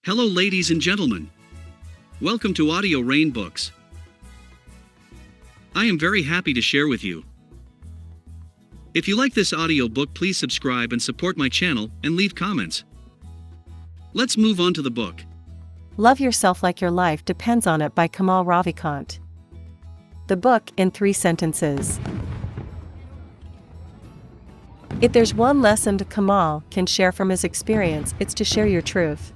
Hello ladies and gentlemen. Welcome to Audio Rain Books. I am very happy to share with you. If you like this audio book, please subscribe and support my channel and leave comments. Let's move on to the book. Love Yourself Like Your Life Depends on It by Kamal Ravikant. The book in 3 sentences. If there's one lesson Kamal can share from his experience, it's to share your truth.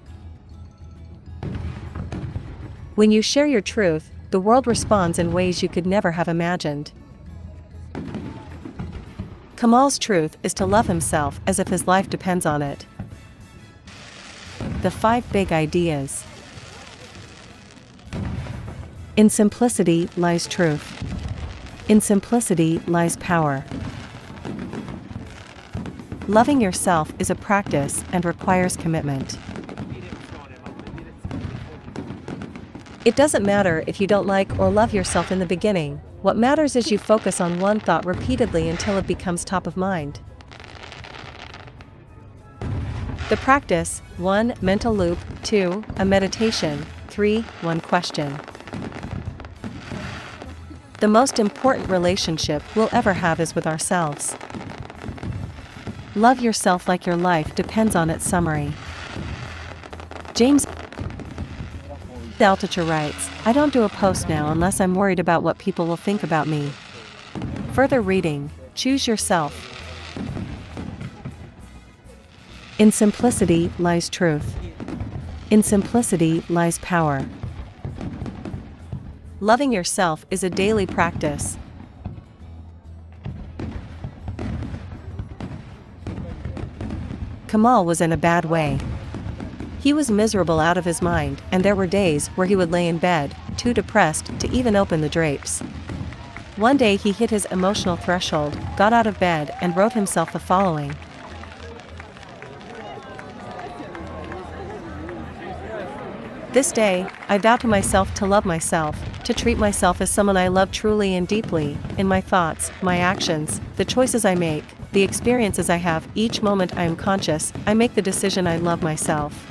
When you share your truth, the world responds in ways you could never have imagined. Kamal's truth is to love himself as if his life depends on it. The 5 big ideas. In simplicity lies truth. In simplicity lies power. Loving yourself is a practice and requires commitment. It doesn't matter if you don't like or love yourself in the beginning. What matters is you focus on one thought repeatedly until it becomes top of mind. The practice: 1. Mental loop. 2. A meditation. 3. One question. The most important relationship we'll ever have is with ourselves. Love yourself like your life depends on it. Summary. James Altucher writes, "I don't do a post now unless I'm worried about what people will think about me." Further reading: Choose yourself. In simplicity lies truth. In simplicity lies power. Loving yourself is a daily practice. Kamal was in a bad way. He was miserable out of his mind, and there were days where he would lay in bed, too depressed to even open the drapes. One day he hit his emotional threshold, got out of bed, and wrote himself the following. This day, I vow to myself to love myself, to treat myself as someone I love truly and deeply, in my thoughts, my actions, the choices I make, the experiences I have. Each moment I am conscious, I make the decision I love myself.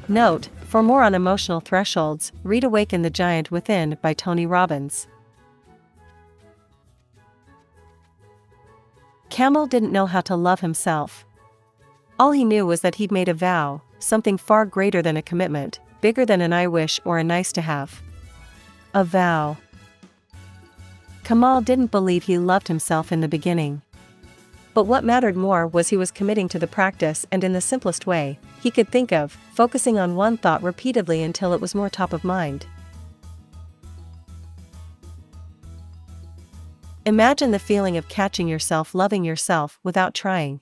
Note: for more on emotional thresholds, read Awaken the Giant Within by Tony Robbins. Kamal didn't know how to love himself. All he knew was that he'd made a vow, something far greater than a commitment, bigger than an I wish or a nice to have. A vow. Kamal didn't believe he loved himself in the beginning. But what mattered more was he was committing to the practice, and in the simplest way he could think of, focusing on one thought repeatedly until it was more top of mind. Imagine the feeling of catching yourself loving yourself without trying.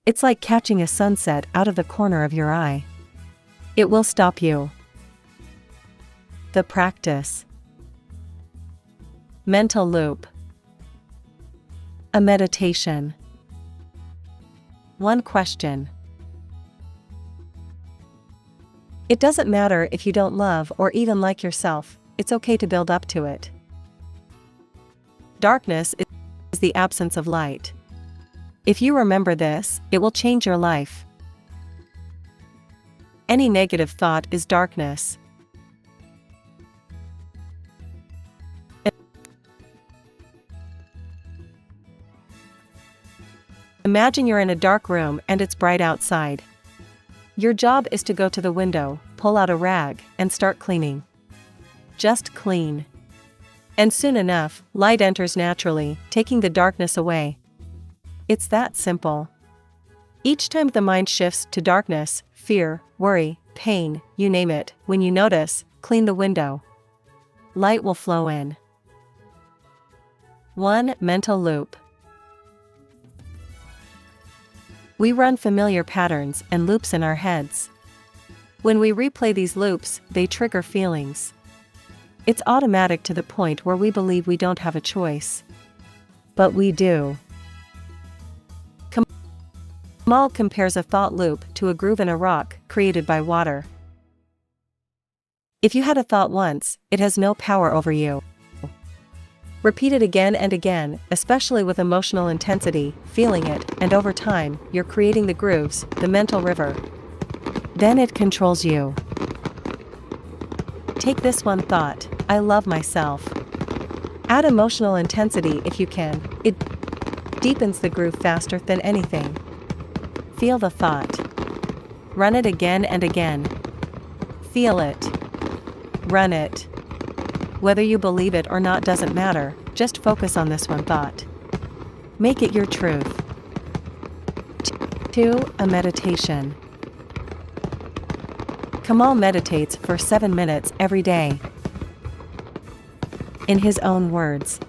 It's like catching a sunset out of the corner of your eye. It will stop you. The practice. Mental loop. A meditation. One question. It doesn't matter if you don't love or even like yourself, it's okay to build up to it. Darkness is the absence of light. If you remember this, it will change your life. Any negative thought is darkness. Imagine you're in a dark room and it's bright outside. Your job is to go to the window, pull out a rag, and start cleaning. Just clean. And soon enough, light enters naturally, taking the darkness away. It's that simple. Each time the mind shifts to darkness, fear, worry, pain, you name it, when you notice, clean the window. Light will flow in. 1. Mental loop. We run familiar patterns and loops in our heads. When we replay these loops, they trigger feelings. It's automatic to the point where we believe we don't have a choice. But we do. Kamal compares a thought loop to a groove in a rock created by water. If you had a thought once, it has no power over you. Repeat it again and again, especially with emotional intensity, feeling it, and over time, you're creating the grooves, the mental river. Then it controls you. Take this one thought: I love myself. Add emotional intensity if you can. It deepens the groove faster than anything. Feel the thought. Run it again and again. Feel it. Run it. Whether you believe it or not doesn't matter, just focus on this one thought. Make it your truth. 2. A meditation. Kamal meditates for 7 minutes every day. In his own words.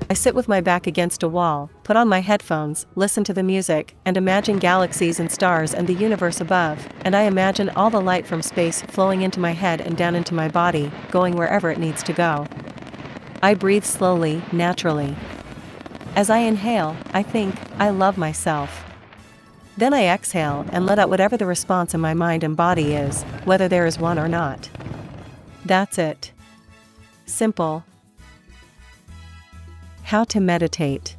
I sit with my back against a wall, put on my headphones, listen to the music, and imagine galaxies and stars and the universe above, and I imagine all the light from space flowing into my head and down into my body, going wherever it needs to go. I breathe slowly, naturally. As I inhale, I think, I love myself. Then I exhale and let out whatever the response in my mind and body is, whether there is one or not. That's it. Simple. How to meditate.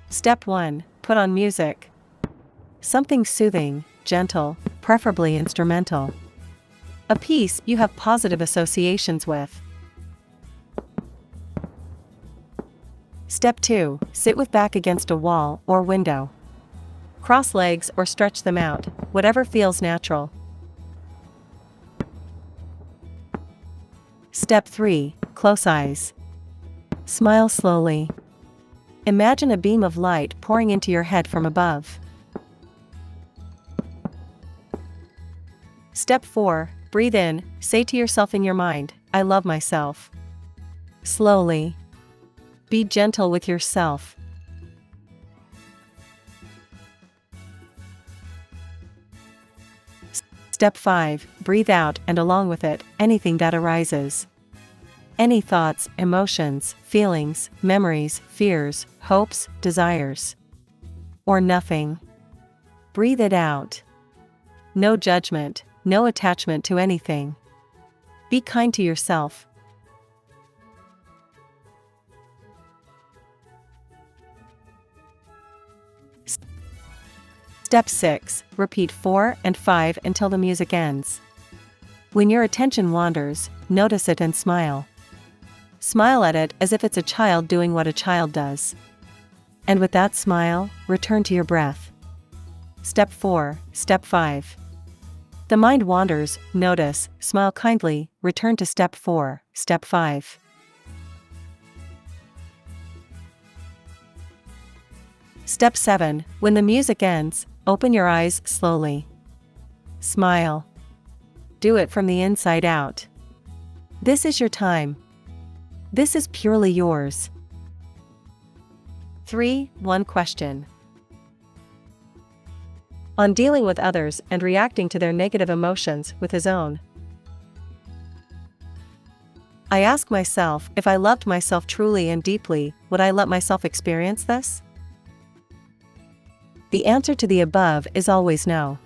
Step 1. Put on music. Something soothing, gentle, preferably instrumental. A piece you have positive associations with. Step 2. Sit with back against a wall or window. Cross legs or stretch them out, whatever feels natural. Step 3. Close eyes. Smile slowly. Imagine a beam of light pouring into your head from above. Step 4. Breathe in, say to yourself in your mind, I love myself. Slowly. Be gentle with yourself. Step 5. Breathe out and along with it, anything that arises. Any thoughts, emotions, feelings, memories, fears, hopes, desires. Or nothing. Breathe it out. No judgment, no attachment to anything. Be kind to yourself. Step 6. Repeat 4 and 5 until the music ends. When your attention wanders, notice it and smile. Smile at it as if it's a child doing what a child does. And with that smile, return to your breath. Step 4. Step 5. The mind wanders, notice, smile kindly, return to step 4, step 5. Step 7. When the music ends, open your eyes slowly. Smile. Do it from the inside out. This is your time. This is purely yours. 3. One question. On dealing with others and reacting to their negative emotions with his own. I ask myself, if I loved myself truly and deeply, would I let myself experience this? The answer to the above is always no.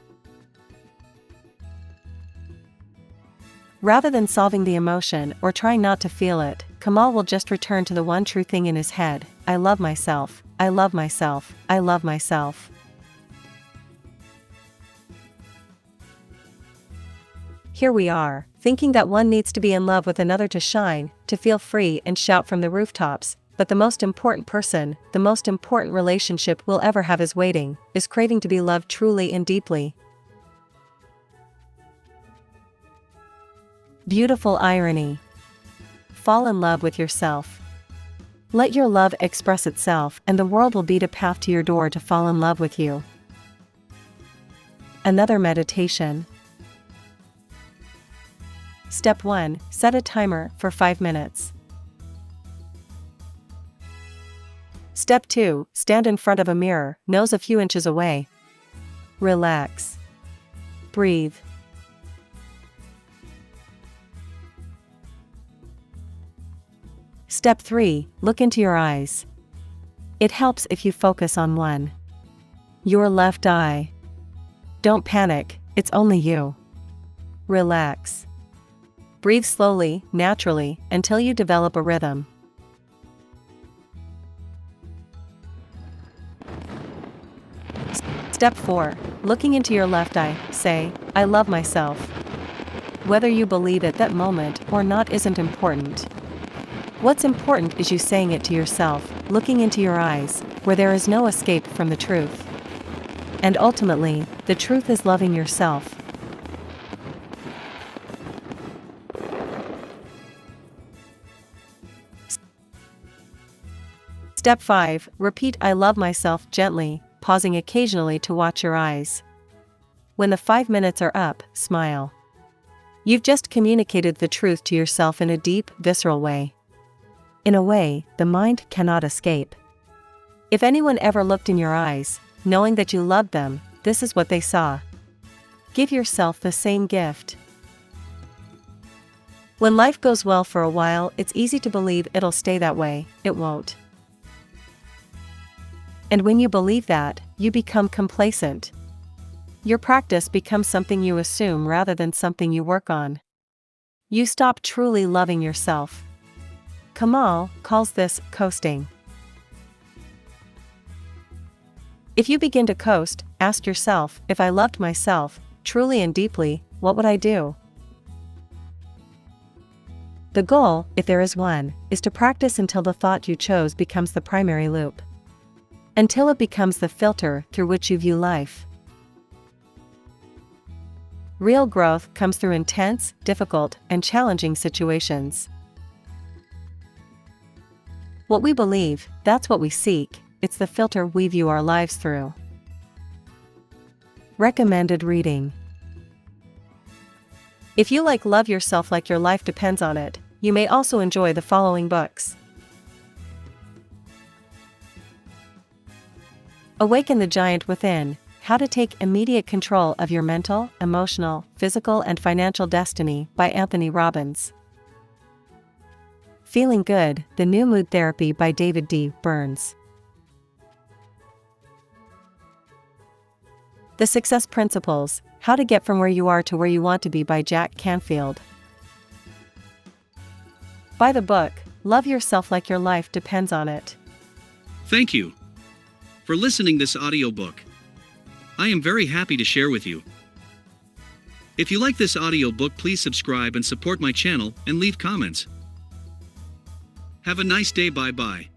Rather than solving the emotion or trying not to feel it, Kamal will just return to the one true thing in his head: I love myself, I love myself, I love myself. Here we are, thinking that one needs to be in love with another to shine, to feel free and shout from the rooftops, but the most important person, the most important relationship we'll ever have is waiting, is craving to be loved truly and deeply. Beautiful irony. Fall in love with yourself. Let your love express itself and the world will beat a path to your door to fall in love with you. Another meditation. Step 1. Set a timer for 5 minutes. Step 2. Stand in front of a mirror, nose a few inches away. Relax. Breathe. Step 3. Look into your eyes. It helps if you focus on one. Your left eye. Don't panic, it's only you. Relax. Breathe slowly, naturally, until you develop a rhythm. Step 4. Looking into your left eye, say, "I love myself." Whether you believe it that moment or not isn't important. What's important is you saying it to yourself, looking into your eyes, where there is no escape from the truth. And ultimately, the truth is loving yourself. Step 5. Repeat "I love myself" gently, pausing occasionally to watch your eyes. When the 5 minutes are up, smile. You've just communicated the truth to yourself in a deep, visceral way. In a way the mind cannot escape. If anyone ever looked in your eyes, knowing that you loved them, this is what they saw. Give yourself the same gift. When life goes well for a while, it's easy to believe it'll stay that way. It won't. And when you believe that, you become complacent. Your practice becomes something you assume rather than something you work on. You stop truly loving yourself. Kamal calls this coasting. If you begin to coast, ask yourself, if I loved myself, truly and deeply, what would I do? The goal, if there is one, is to practice until the thought you chose becomes the primary loop. Until it becomes the filter through which you view life. Real growth comes through intense, difficult, and challenging situations. What we believe, that's what we seek, it's the filter we view our lives through. Recommended reading. If you love yourself like your life depends on it, you may also enjoy the following books. Awaken the Giant Within: How to Take Immediate Control of Your Mental, Emotional, Physical and Financial Destiny by Anthony Robbins. Feeling Good: The New Mood Therapy by David D. Burns. The Success Principles: How to Get from Where You Are to Where You Want to Be by Jack Canfield. Buy the book, Love Yourself Like Your Life Depends on It. Thank you for listening this audiobook. I am very happy to share with you. If you like this audiobook, please subscribe and support my channel and leave comments. Have a nice day. Bye bye.